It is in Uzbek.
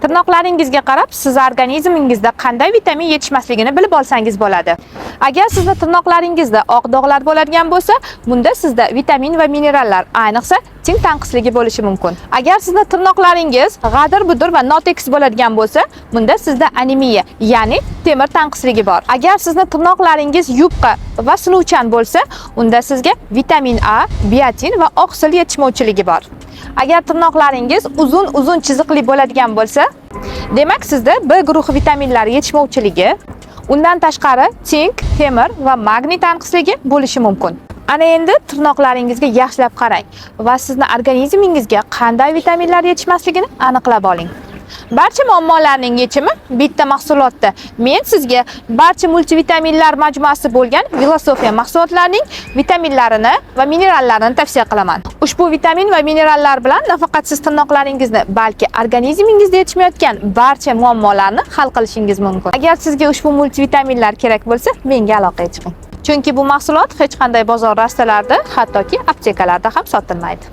Tirnoqlaringizga qarab, siz organizmingizda qanday vitamin yetishmasligini bilib olsangiz bo'ladi. Agar sizni tirnoqlaringizda oq dog'lar bo'ladigan bo'lsa, bunda sizda vitamin va minerallar, ayniqsa teng tanqisligi bo'lishi mumkin. Agar sizni tirnoqlaringiz g'adir-budur va notekis bo'ladigan bo'lsa, bunda sizda anemiya, ya'ni temir tanqisligi bor. Agar sizni tirnoqlaringiz yupqa va sinuvchan bo'lsa, unda sizga vitamin A, biotin va oqsil yetishmovchiligi bor. Agar tirnoqlaringiz uzun chiziqli bo'ladigan bo'lsa, demak sizda B guruhi vitaminlari yetishmovchiligi, undan tashqari sink, temir va magniy tanqisligi bo'lishi mumkin. Ana endi tirnoqlaringizga yaxshilab qarang va sizni organizmingizga qanday vitaminlar yetishmasligini aniqlab oling. Barcha muammolarning yechimi bitta mahsulotda. Men sizga barcha multivitaminlar majmuasi bo'lgan Filosofiya mahsulotlarining vitaminlarini va minerallarini tavsiya qilaman. Ushbu vitamin va minerallar bilan nafaqat siz tirnoqlaringizni, balki organizmingizda yetishmayotgan barcha muammolarni hal qilishingiz mumkin. Agar sizga ushbu multivitaminlar kerak bo'lsa, menga aloqaga chiqing. Chunki bu mahsulot hech qanday bozor rastalarida, hattoki aptekalarda ham sotilmaydi.